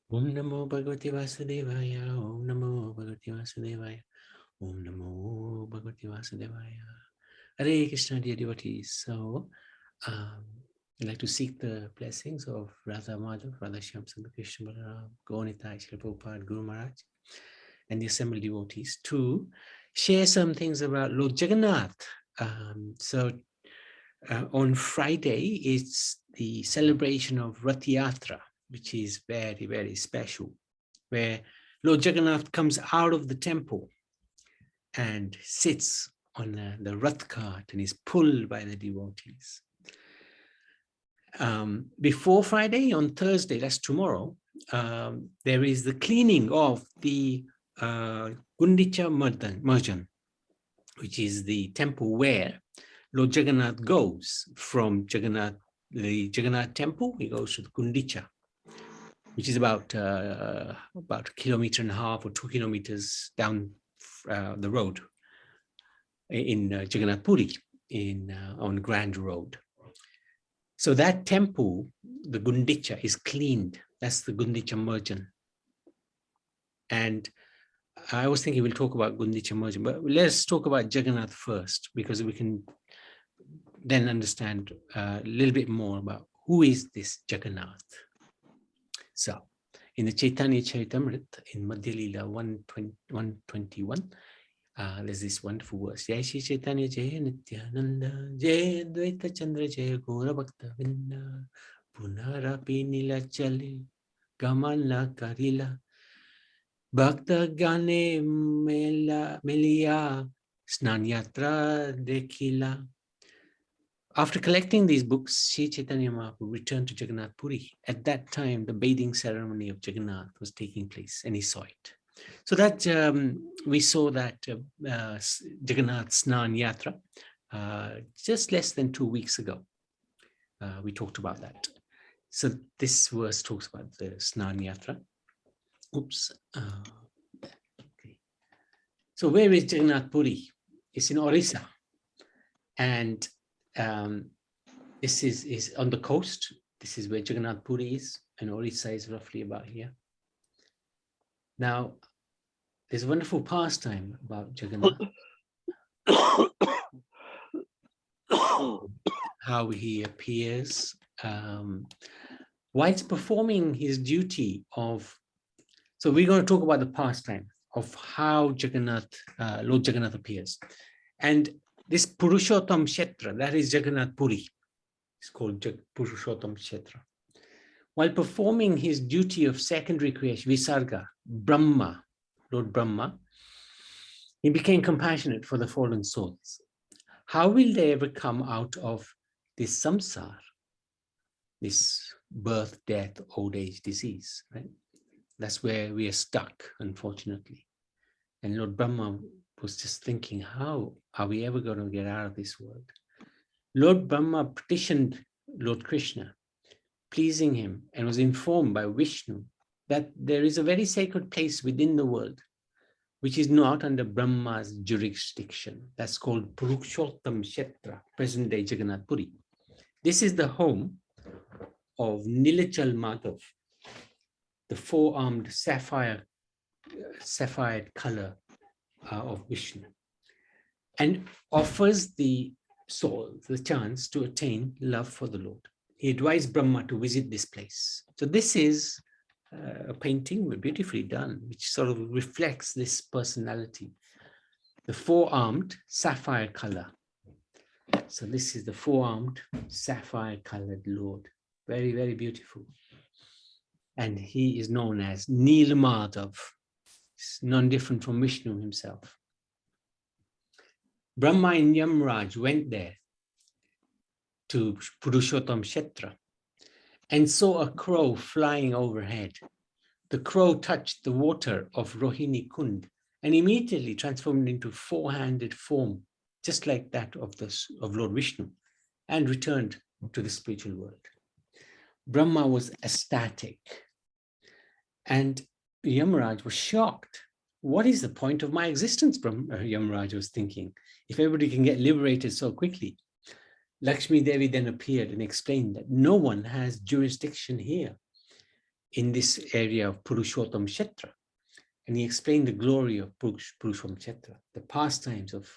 Om Namo Bhagavate Vasudevaya. Om Namo Bhagavate Vasudevaya. Om Namo Bhagavate Vasudevaya. Hare Krishna, dear devotees. So, I'd like to seek the blessings of Radha Madhav, Radha Shyam Sundar Krishna Balaram, Gaunitai, Srila Prabhupada, Guru Maharaj, and the assembled devotees to share some things about Lord Jagannath. On Friday, it's the celebration of Rath Yatra, which is very, very special, where Lord Jagannath comes out of the temple and sits on the Rath cart and is pulled by the devotees. Before Friday, on Thursday, that's tomorrow, there is the cleaning of the Gundicha Marjan, which is the temple where Lord Jagannath goes from the Jagannath temple. He goes to the Gundicha, which is about a kilometer and a half or 2 kilometers down the road in Jagannath Puri on Grand Road. So that temple, the Gundicha, is cleaned. That's the Gundicha Marjan. And I was thinking we'll talk about Gundicha Marjan, but let's talk about Jagannath first, because we can then understand a little bit more about who is this Jagannath. So, in the Chaitanya Charitamrita, in Madhya Lila 121, there's this wonderful verse. Jai Shri Chaitanya Jaya Nityananda, Jaya Dvaita Chandra Jaya Gora Bhakta Vinda, Punarapi Nila Chali, Gamala Karila, Bhakta Gane Melia, Snanyatra Dekila. After collecting these books, Sri Chaitanya Mahaprabhu returned to Jagannath Puri. At that time, the bathing ceremony of Jagannath was taking place, and he saw it. So that we saw that Jagannath Snan Yatra just less than 2 weeks ago. We talked about that. So this verse talks about the Snan Yatra. Oops. Okay. So where is Jagannath Puri? It's in Orissa. And this is on the coast. This is where Jagannath Puri is, and Orissa is roughly about here. Now, there's a wonderful pastime about Jagannath. How he appears whilst performing his duty of. So we're going to talk about the pastime of how Jagannath, Lord Jagannath appears, and this Purushottam Kshetra, that is Jagannath Puri. It's called Purushottam Kshetra. While performing his duty of secondary creation, Visarga, Brahma, Lord Brahma, he became compassionate for the fallen souls. How will they ever come out of this samsara, this birth, death, old age, disease, right? That's where we are stuck, unfortunately. And Lord Brahma was just thinking, how are we ever going to get out of this world? Lord Brahma petitioned Lord Krishna, pleasing him, and was informed by Vishnu that there is a very sacred place within the world which is not under Brahma's jurisdiction. That's called Purushottam Kshetra, present-day Jagannath Puri. This is the home of Nilachal Madhav, the four-armed sapphire color of Vishnu, and offers the soul the chance to attain love for the Lord. He advised Brahma to visit this place. So this is a painting beautifully done, which sort of reflects this personality. The four-armed sapphire color. So this is the four-armed sapphire colored Lord. Very, very beautiful. And he is known as Nil Madhav. It's none different from Vishnu himself. Brahma and Yamraj went there to Purushottam Kshetra and saw a crow flying overhead. The crow touched the water of Rohini Kund and immediately transformed into four-handed form, just like that of Lord Vishnu, and returned to the spiritual world. Brahma was ecstatic, and Yamaraj was shocked. What is the point of my existence? Yamaraj was thinking. If everybody can get liberated so quickly. Lakshmi Devi then appeared and explained that no one has jurisdiction here. in this area of Purushottam Kshetra. And he explained the glory of Purushottam Kshetra, the pastimes of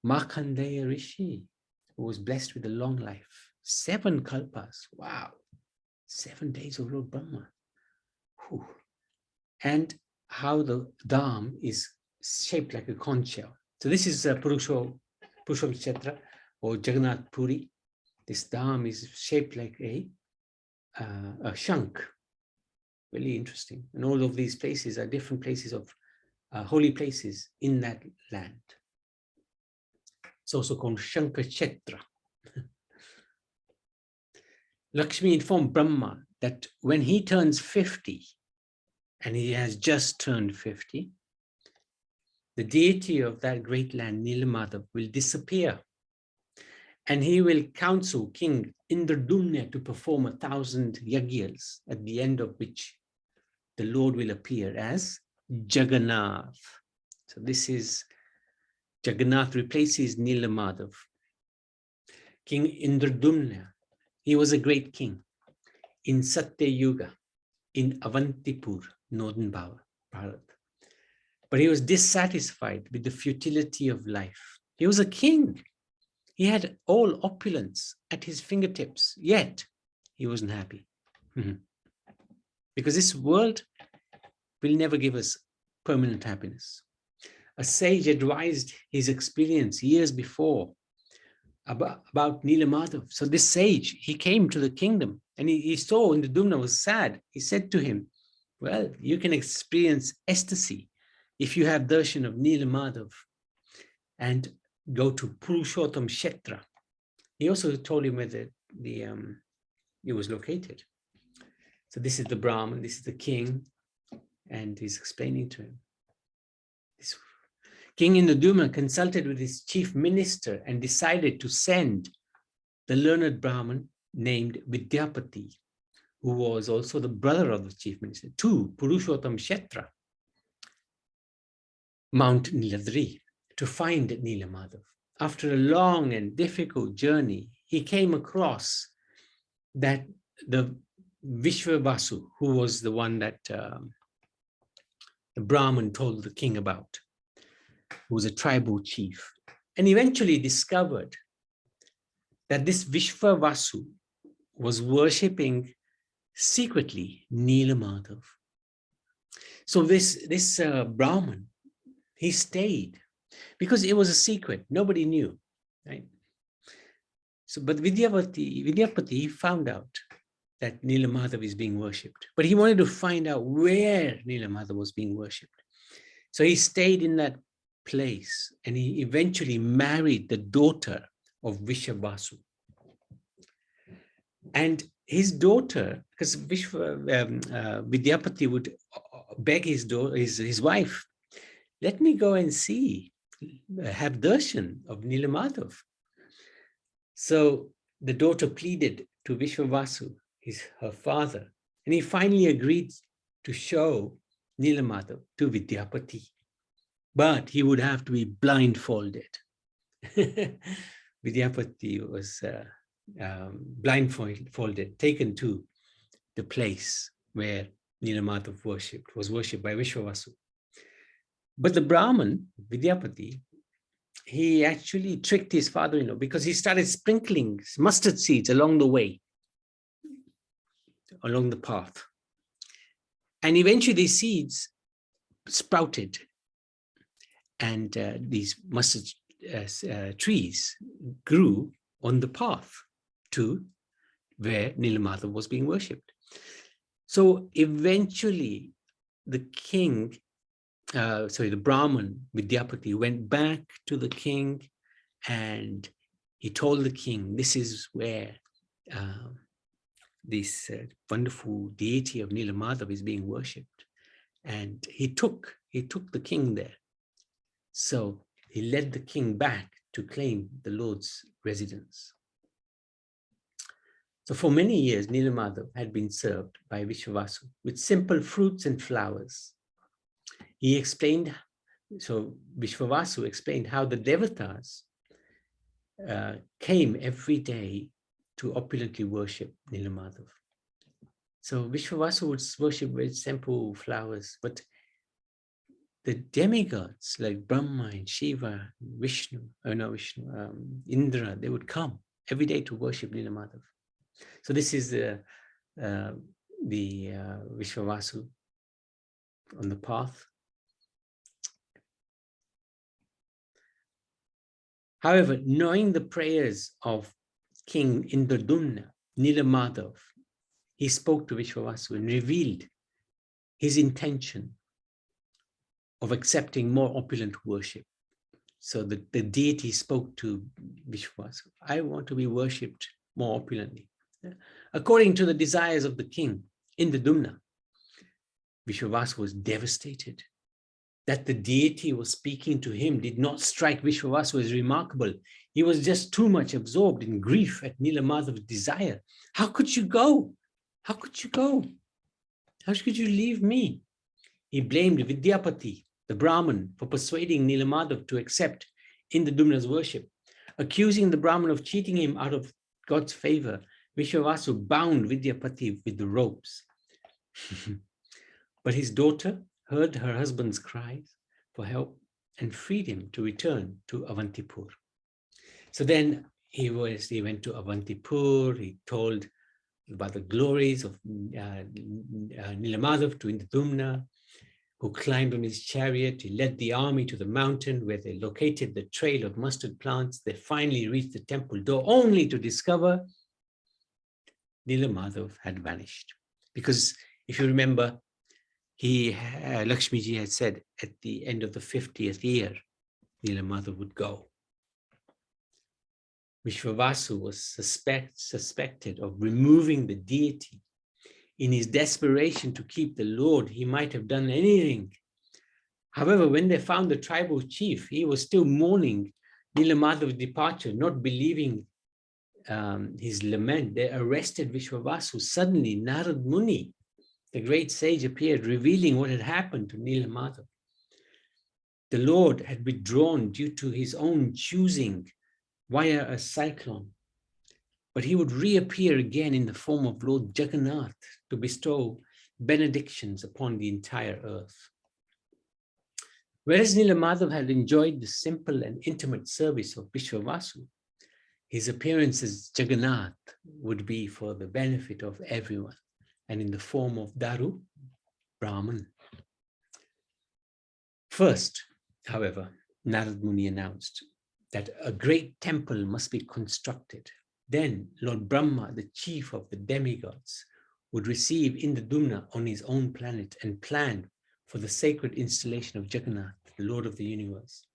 Markandeya Rishi, who was blessed with a long life. 7 kalpas. Wow. 7 days of Lord Brahma. Whew. And how the dham is shaped like a conch shell. So this is Purushottam Kshetra or Jagannath Puri. This dham is shaped like a shank. Really interesting. And all of these places are different places of holy places in that land. It's also called Shankachetra. Lakshmi informed Brahma that when he turns 50, and he has just turned 50, the deity of that great land, Nilamadav, will disappear. And he will counsel King Indradumna to perform 1,000 yagyas, at the end of which the Lord will appear as Jagannath. So this is Jagannath replaces Nilamadav. King Indradumna, he was a great king in Satya Yuga, in Avantipur, northern Bharat. But he was dissatisfied with the futility of life. He was a king. He had all opulence at his fingertips, yet he wasn't happy. Because this world will never give us permanent happiness. A sage advised his experience years before about Nilamadav. So this sage, he came to the kingdom and he saw Indradumna was sad. He said to him, well, you can experience ecstasy if you have darshan of Nilamadav and go to Purushottam Kshetra. He also told him where it was located. So this is the Brahman, this is the king, and he's explaining to him. King Indradumna consulted with his chief minister and decided to send the learned Brahman named Vidyapati, who was also the brother of the chief minister, to Purushottam Kshetra, Mount Niladri, to find Nilamadav. After a long and difficult journey, he came across that the Vishwavasu, who was the one that the Brahman told the king about, who was a tribal chief, and eventually discovered that this Vishwavasu was worshipping secretly Nilamadav. So this Brahman, he stayed because it was a secret. Nobody knew, right? So, but Vidyapati found out that Nilamadav is being worshipped, but he wanted to find out where Nilamadav was being worshipped. So he stayed in that place and he eventually married the daughter of Vishwavasu. And his daughter, because Vidyapati would beg his wife, let me go and see, have darshan of Nilamadav. So the daughter pleaded to Vishwavasu, her father, and he finally agreed to show Nilamadav to Vidyapati. But he would have to be blindfolded. Vidyapati was blindfolded, taken to the place where Nilamadav was worshipped by Vishwavasu. But the Brahman, Vidyapati, he actually tricked his father-in-law because he started sprinkling mustard seeds along the way, along the path. And eventually these seeds sprouted and these mustard trees grew on the path to where Nilamadav was being worshipped. So eventually the king, the Brahman, Vidyapati, went back to the king and he told the king, this is where this wonderful deity of Nilamadav is being worshipped. And he took the king there. So he led the king back to claim the Lord's residence. So for many years, Nilamadav had been served by Vishwavasu with simple fruits and flowers. He explained, so Vishwavasu explained how the devatas came every day to opulently worship Nilamadav. So Vishwavasu would worship with temple flowers, but the demigods like Brahma and Shiva, Vishnu, Indra, they would come every day to worship Nilamadav. So this is the Vishwavasu on the path. However, knowing the prayers of King Indradumna, Nilamadav, he spoke to Vishwavasu and revealed his intention of accepting more opulent worship. So the deity spoke to Vishwavasu, I want to be worshipped more opulently. According to the desires of the king, Indradumna, Vishwavasu was devastated. That the deity was speaking to him did not strike Vishwavasu as remarkable. He was just too much absorbed in grief at Nilamadhav's desire. How could you go? How could you go? How could you leave me? He blamed Vidyapati, the Brahmin, for persuading Nilamadhav to accept Indradumna's worship. Accusing the Brahmin of cheating him out of God's favor, Vishwavasu bound Vidyapati with the ropes. But his daughter heard her husband's cries for help and freed him to return to Avantipur. So then he went to Avantipur. He told about the glories of Nilamadhav to Indradumna, who climbed on his chariot. He led the army to the mountain where they located the trail of mustard plants. They finally reached the temple door only to discover Nilamadhav had vanished. Because if you remember, Lakshmiji had said at the end of the 50th year, Nilamadhav would go. Vishwavasu was suspected of removing the deity. In his desperation to keep the Lord, he might have done anything. However, when they found the tribal chief, he was still mourning Nilamadhav's departure, not believing his lament. They arrested Vishwavasu. Suddenly, Narad Muni, the great sage, appeared, revealing what had happened to Nilamadhav. The Lord had withdrawn due to his own choosing via a cyclone, but he would reappear again in the form of Lord Jagannath to bestow benedictions upon the entire earth. Whereas Nilamadhav had enjoyed the simple and intimate service of Vishwavasu, his appearance as Jagannath would be for the benefit of everyone, and in the form of Daru, Brahman. First, however, Narad Muni announced that a great temple must be constructed. Then Lord Brahma, the chief of the demigods, would receive Indradumna on his own planet and plan for the sacred installation of Jagannath, the Lord of the universe.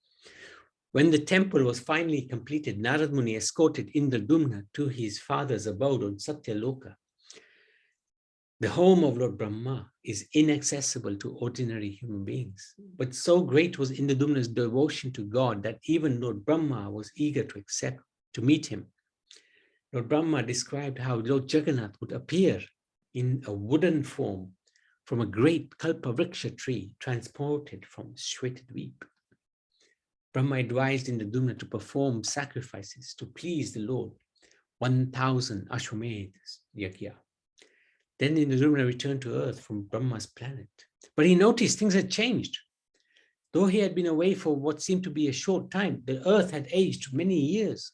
When the temple was finally completed, Narad Muni escorted Indradumna to his father's abode on Satyaloka. The home of Lord Brahma is inaccessible to ordinary human beings, but so great was Indradumna's devotion to God that even Lord Brahma was eager to meet him. Lord Brahma described how Lord Jagannath would appear in a wooden form from a great Kalpavriksha tree transported from Shvetadweep. Brahma advised Indradumna to perform sacrifices to please the Lord, 1,000 Ashwamedh Yajna. Then Indradumna returned to earth from Brahma's planet. But he noticed things had changed. Though he had been away for what seemed to be a short time, the earth had aged many years.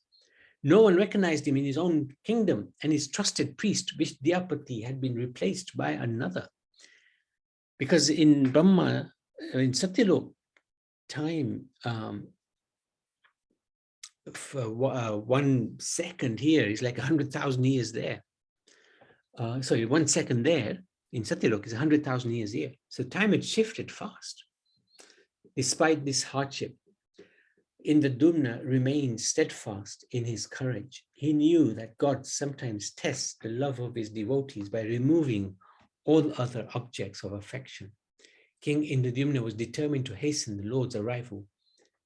No one recognized him in his own kingdom, and his trusted priest, Vidyapati, had been replaced by another. Because in Brahma, in Satyalok time, for 1 second here is like 100,000 years there. 1 second there in Satyalok is 100,000 years here. So time had shifted fast. Despite this hardship, Indradumna remained steadfast in his courage. He knew that God sometimes tests the love of his devotees by removing all other objects of affection. King Indradumna was determined to hasten the Lord's arrival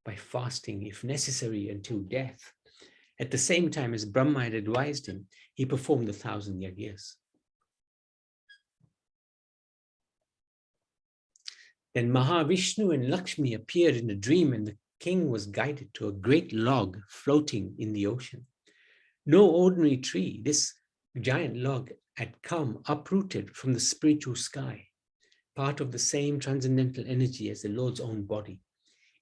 by fasting, if necessary, until death. At the same time as Brahma had advised him, he performed the 1,000 yajnas. Then Mahavishnu and Lakshmi appeared in a dream, and the king was guided to a great log floating in the ocean. No ordinary tree. This A giant log had come uprooted from the spiritual sky, part of the same transcendental energy as the Lord's own body.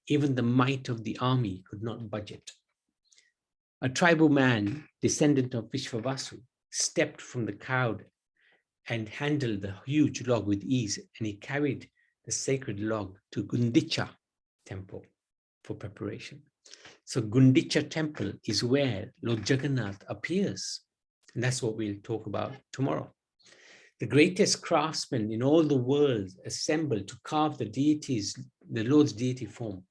Even the might of the army could not budge it. A tribal man, descendant of Vishvavasu, stepped from the crowd and handled the huge log with ease, and he carried the sacred log to Gundicha temple for preparation. So Gundicha temple is where Lord Jagannath appears, and that's what we'll talk about tomorrow. The greatest craftsmen in all the world assembled to carve the deities, the Lord's deity form,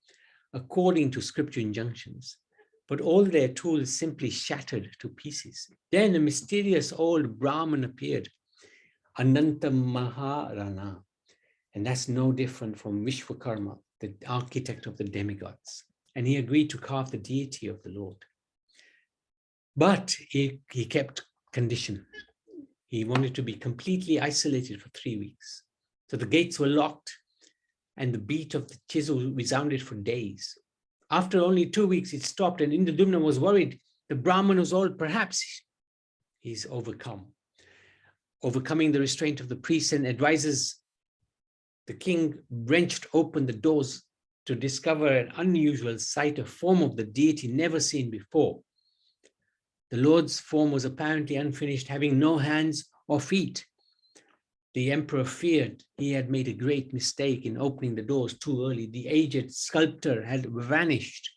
according to scripture injunctions, but all their tools simply shattered to pieces. Then a mysterious old Brahmin appeared, Ananta Maharana, and that's no different from Vishwakarma, the architect of the demigods. And he agreed to carve the deity of the Lord. But he kept condition. He wanted to be completely isolated for 3 weeks. So the gates were locked and the beat of the chisel resounded for days. After only 2 weeks, it stopped, and Indradumna was worried. The Brahman was old, perhaps he's overcome. Overcoming the restraint of the priests and advisors, the king wrenched open the doors to discover an unusual sight, a form of the deity never seen before. The Lord's form was apparently unfinished, having no hands or feet. The emperor feared he had made a great mistake in opening the doors too early. The aged sculptor had vanished.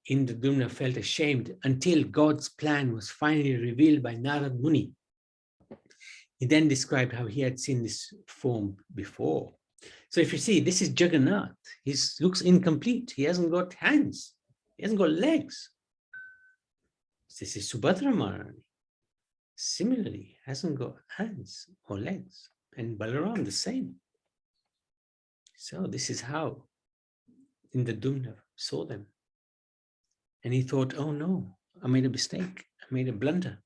Indradumna felt ashamed until God's plan was finally revealed by Narad Muni. He then described how he had seen this form before. So if you see, this is Jagannath. He looks incomplete. He hasn't got hands. He hasn't got legs. This is Subhadra Maharani. Similarly, hasn't got hands or legs. And Balaram the same. So this is how Indradumna saw them. And he thought, oh no, I made a mistake. I made a blunder.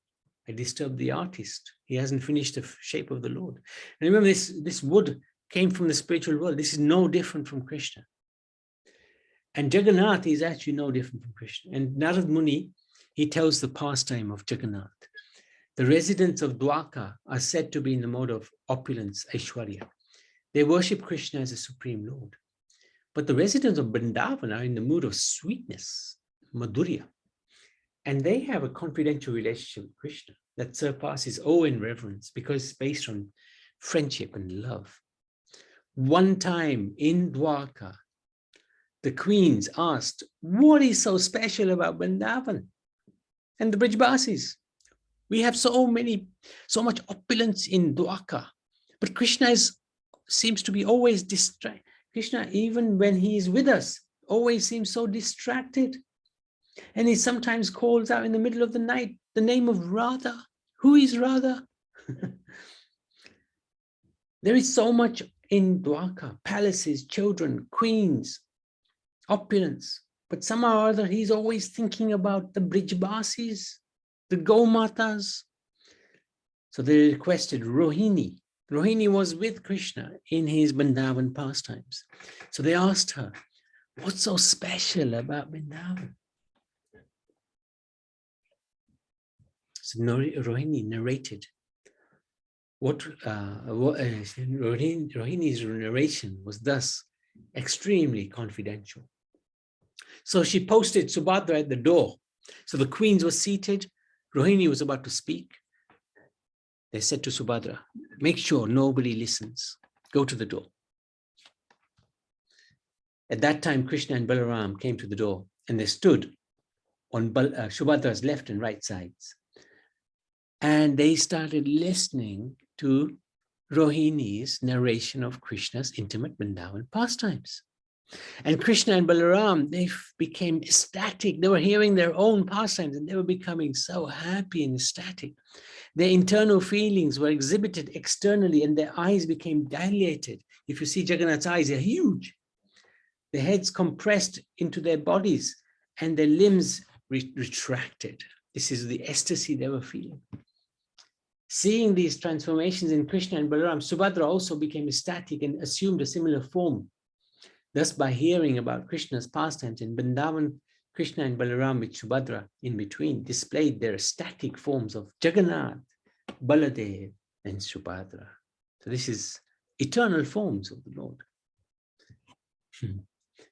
I disturbed the artist. He hasn't finished the shape of the Lord. And remember, this wood came from the spiritual world. This is no different from Krishna. And Jagannath is actually no different from Krishna. And Narad Muni, he tells the pastime of Jagannath. The residents of Dwarka are said to be in the mode of opulence, Aishwarya. They worship Krishna as a supreme Lord. But the residents of Vrindavan are in the mood of sweetness, Madhurya. And they have a confidential relationship with Krishna that surpasses awe and reverence because it's based on friendship and love. One time in Dwarka, the queens asked, what is so special about Vrindavan? And the Brajbasis, we have so much opulence in Dwarka, but Krishna seems to be always distracted. Krishna, even when he is with us, always seems so distracted. And he sometimes calls out in the middle of the night the name of Radha. Who is Radha? There is so much in Dwarka, palaces, children, queens, opulence. But somehow or other, he's always thinking about the Brijbasis, the Gomatas. So they requested Rohini. Rohini was with Krishna in his Vrindavan pastimes. So they asked her, what's so special about Vrindavan? So Rohini narrated Rohini's narration was thus extremely confidential. So she posted Subhadra at the door. So the queens were seated. Rohini was about to speak. They said to Subhadra, make sure nobody listens. Go to the door. At that time, Krishna and Balaram came to the door and they stood on Subhadra's left and right sides. And they started listening to Rohini's narration of Krishna's intimate Vrindavan pastimes. And Krishna and Balaram, they became ecstatic. They were hearing their own pastimes and they were becoming so happy and ecstatic. Their internal feelings were exhibited externally and their eyes became dilated. If you see Jagannath's eyes, they're huge. Their heads compressed into their bodies and their limbs retracted. This is the ecstasy they were feeling. Seeing these transformations in Krishna and Balaram, Subhadra also became ecstatic and assumed a similar form. Thus, by hearing about Krishna's pastimes in Vrindavan, Krishna and Balaram with Subhadra in between displayed their ecstatic forms of Jagannath, Baladev, and Subhadra. So this is eternal forms of the Lord.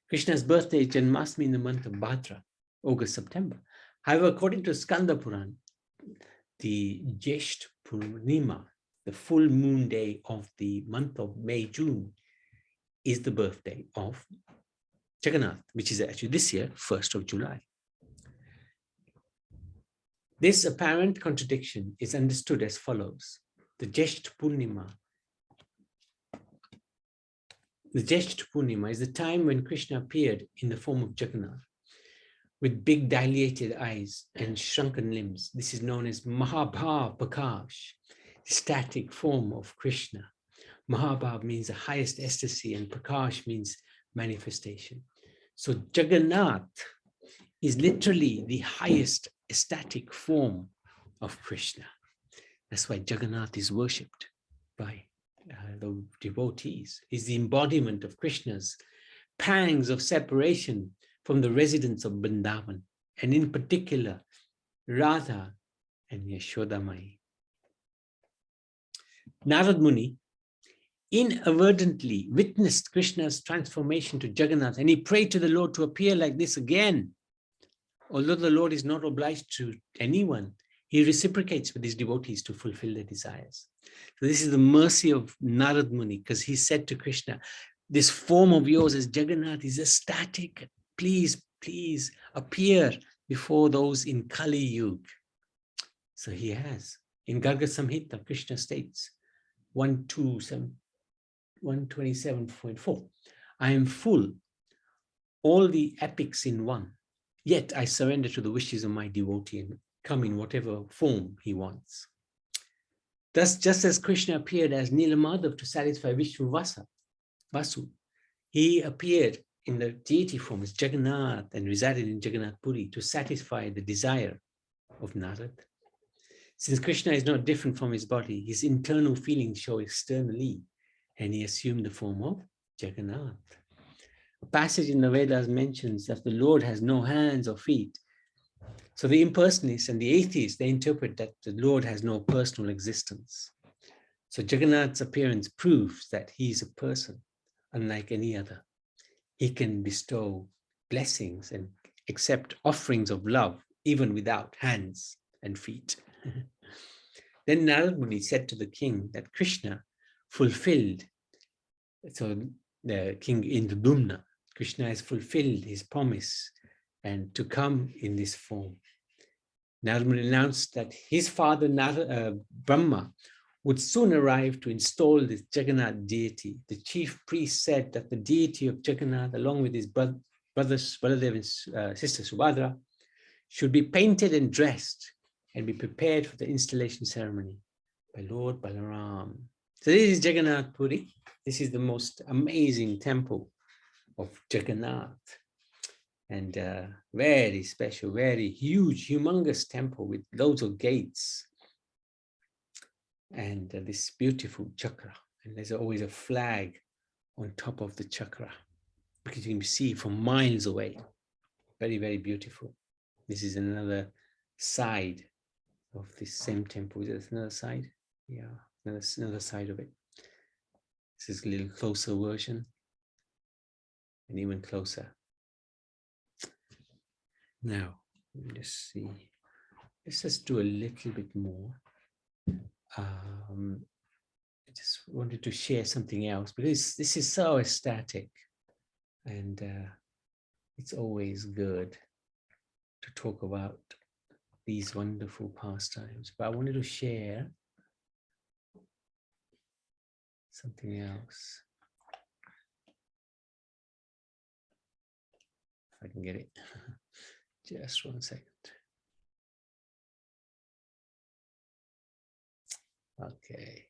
Krishna's birthday is Janmashtami in the month of Bhadra, August, September. However, according to Skanda Puran, the Jesht Purnima, the full moon day of the month of May, June, is the birthday of Jagannath, which is actually this year, 1st of July. This apparent contradiction is understood as follows. The Jesht Purnima is the time when Krishna appeared in the form of Jagannath with big dilated eyes and shrunken limbs. This is known as Mahabhav Prakash, static form of Krishna. Mahabhav means the highest ecstasy and Prakash means manifestation. So Jagannath is literally the highest ecstatic form of Krishna. That's why Jagannath is worshipped by the devotees. Is the embodiment of Krishna's pangs of separation from the residents of Vrindavan, and in particular, Radha and Yashodamai. Narad Muni inadvertently witnessed Krishna's transformation to Jagannath, and he prayed to the Lord to appear like this again. Although the Lord is not obliged to anyone, he reciprocates with his devotees to fulfill their desires. So this is the mercy of Narad Muni, because he said to Krishna, this form of yours as Jagannath is ecstatic. Please, please appear before those in Kali Yuga. So he has. In Garga Samhita, Krishna states, 127.4, I am full, all the epics in one, yet I surrender to the wishes of my devotee and come in whatever form he wants. Thus, just as Krishna appeared as Nilamadhav to satisfy Vishnu Vasu, he appeared in the deity form as Jagannath and resided in Jagannath Puri to satisfy the desire of Narad. Since Krishna is not different from his body, his internal feelings show externally, and he assumed the form of Jagannath. A passage in the Vedas mentions that the Lord has no hands or feet. So the impersonalists and the atheists, they interpret that the Lord has no personal existence. So Jagannath's appearance proves that he is a person, unlike any other. He can bestow blessings and accept offerings of love, even without hands and feet. Then Narad Muni said to the king that Krishna fulfilled, so the king Indradumna, Krishna has fulfilled his promise and to come in this form. Narad Muni announced that his father Brahma would soon arrive to install this Jagannath deity. The chief priest said that the deity of Jagannath, along with his brothers, Baladev and sister Subhadra, should be painted and dressed and be prepared for the installation ceremony by Lord Balaram. So this is Jagannath Puri. This is the most amazing temple of Jagannath. And very special, very huge, humongous temple with loads of gates. And this beautiful chakra. And there's always a flag on top of the chakra, because you can see from miles away. Very, very beautiful. This is another side of this same temple. Is it another side? Yeah, another side of it. This is a little closer version, and even closer. Now, let me just see. Let's just do a little bit more. I just wanted to share something else, because this is so ecstatic, and it's always good to talk about these wonderful pastimes. But I wanted to share something else. If I can get it. Just 1 second. Okay.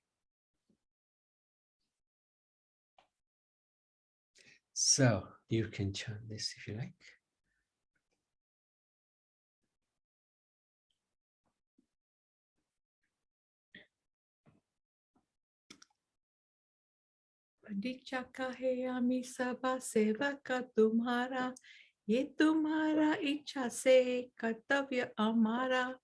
So you can chant this if you like. परीक्षा काहे आमी सबा सेवा का तुम्हारा ये तुम्हारा इच्छा से कर्तव्य हमारा.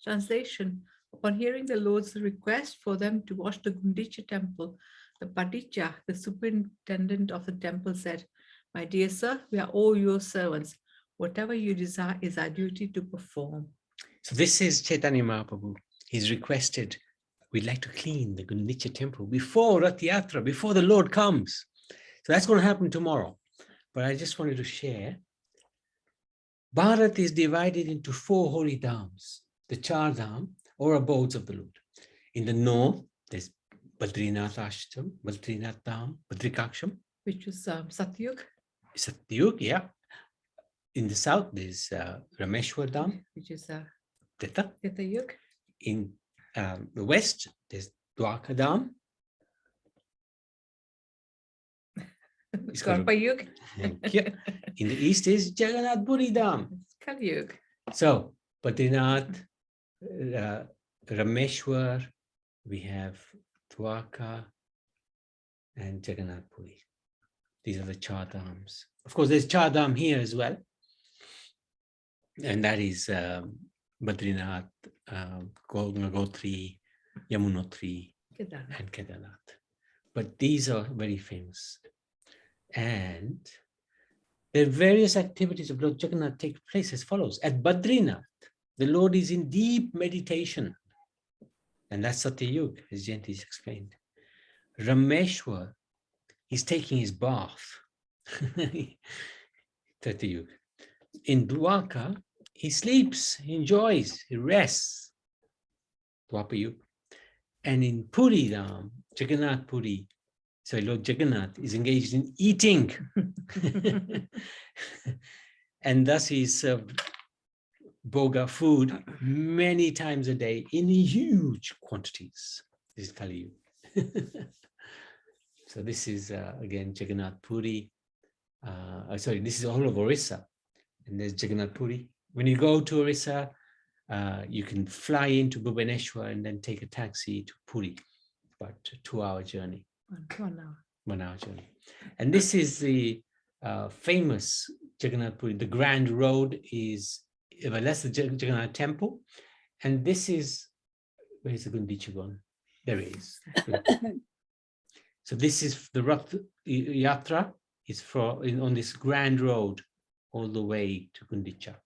Translation: Upon hearing the Lord's request for them to wash the Gundicha temple, the Paticha, the superintendent of the temple, said, "My dear sir, we are all your servants. Whatever you desire is our duty to perform." So this is Chaitanya Mahaprabhu. He's requested, we'd like to clean the Gundicha temple before Rath Yatra, before the Lord comes. So that's going to happen tomorrow. But I just wanted to share. Bharat is divided into 4 holy dhams, the Char Dham, or abodes of the Lord. In the north, there's Badrinath Ashram, Badrinath Dham, Badrikaksham. Which was Satyug. Satyug, yeah. In the south, there's Rameshwar Dham, Which is Teta. Yug. In the west, there's Dwarka Dham. Yug. In the east is Jagannath Puri Dham. Kalyug. So, Badrinath, Rameshwar, we have Dwarka and Jagannath Puri. These are the Char Dhams. Of course, there's Char Dham here as well. And that is Badrinath, Gangotri, Yamunotri, and Kedarnath. But these are very famous. And the various activities of Lord Jagannath take place as follows. At Badrinath, the Lord is in deep meditation. And that's Satyayug, as Jayanti explained. Rameshwar, he's taking his bath. Satyayug. In Dwarka, he sleeps, he enjoys, he rests. Dwapayug. And in Puri Dham, Jagannath Puri, so Lord Jagannath is engaged in eating. And thus he served boga food many times a day in huge quantities. This is Kali Yuga. So this is again Jagannath Puri. Sorry, this is all of Orissa. And there's Jagannath Puri. When you go to Orissa, you can fly into Bhubaneswar and then take a taxi to Puri. About a 2-hour journey. 1 hour. 1 hour journey. And this is the famous Jagannath Puri. The Grand Road is, well, that's the Jagannath Temple. And this is, where's the Gundicha gone? There it is. So this is the Rath Yatra. It's on this Grand Road all the way to Gundicha.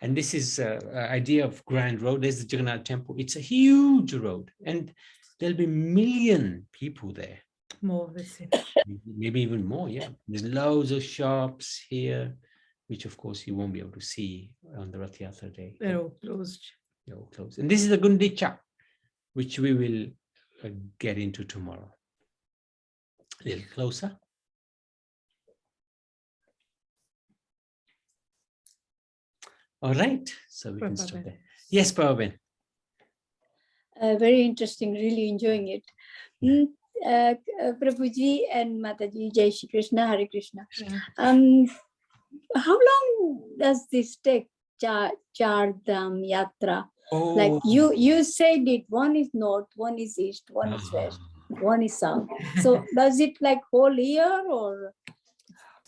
And this is idea of Grand Road. There's the Jagannath Temple. It's a huge road. And there'll be 1 million people there. More this year. Maybe even more, yeah. There's loads of shops here, which of course you won't be able to see on the Rath Yatra day. They're all closed. They're all closed. And this is the Gundicha, which we will get into tomorrow. A little closer. All right, so we can stop there. Yes, Parvin. Very interesting, really enjoying it. Prabhuji and Mataji, Jai Shri Krishna, Hare Krishna. Yeah. How long does this take, Char Dham Yatra? Oh. Like you said it, one is north, one is east, one is west, one is south. So does it like whole year or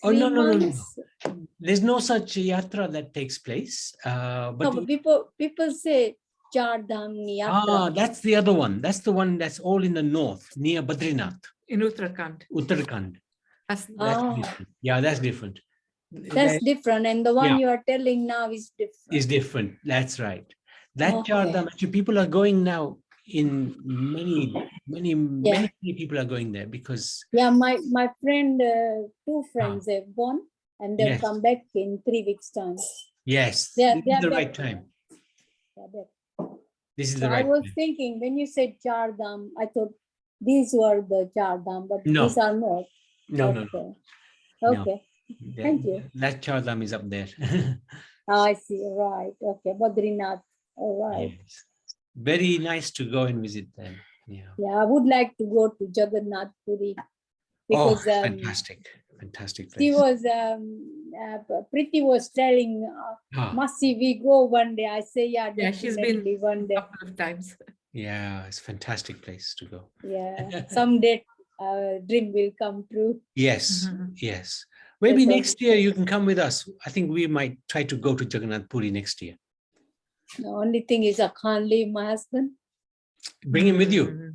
3 months? No. There's no such yatra that takes place. But people say Char Dham Yatra. That's the other one. That's the one that's all in the north, near Badrinath. In Uttarakhand. Uttarakhand. That's Different. Yeah, that's different. That's different. And the one you are telling now is different. Is different. That's right. That Char Dham, actually, people are going now in many people are going there because. Yeah, my friend, 2 friends have gone and they'll come back in 3 weeks' time. Yes, This is the right time. This is the right time. I was time. thinking when you said Char Dham, I thought these were the Char Dham, but these are not. No. Okay. No. Thank you. That Char Dham is up there. I see. Right. Okay. Badrinath. All right. Yes. Very nice to go and visit them. Yeah. Yeah, I would like to go to Jagannath Puri because fantastic place. She was Priti was telling, Masi, we go one day. I say, yeah, she's been one day. a couple of times. Yeah, it's a fantastic place to go. Yeah, someday dream will come true. Yes, yes. Maybe next year you can come with us. I think we might try to go to Jagannath Puri next year. The only thing is I can't leave my husband. Bring him with you.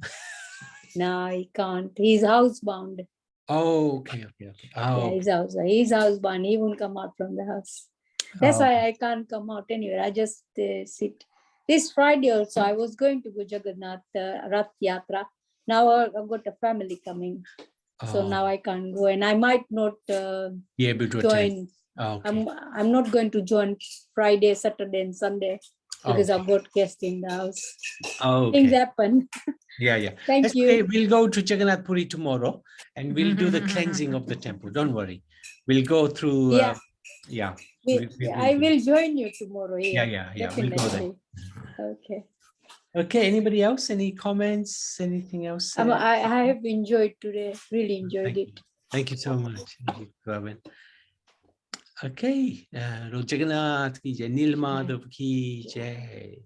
No, he can't. He's housebound. Oh, okay. Yeah, Oh, he's housebound. He won't come out from the house. That's oh, why I can't come out anywhere. I just sit. This Friday also, I was going to go Jagannath Rath Yatra. Now I've got a family coming. So now I can't go, and I might not be able to attend. join. Oh, okay. I'm not going to join Friday, Saturday, and Sunday because Okay. I've got guests in the house. Oh, Things okay. happen. Yeah. Thank That's you. okay. We'll go to Jagannath Puri tomorrow and we'll do the cleansing of the temple. Don't worry. We'll go through. Yeah. We'll I do. will join you tomorrow. Yeah. Definitely. We'll go there. Okay. Okay. Anybody else? Any comments? Anything else? I have enjoyed today. Really enjoyed Thank it. you. Thank you so much. Thank you, Gavin. Okay. Lord Jagannath ki jai, Nilmadhav ki jai.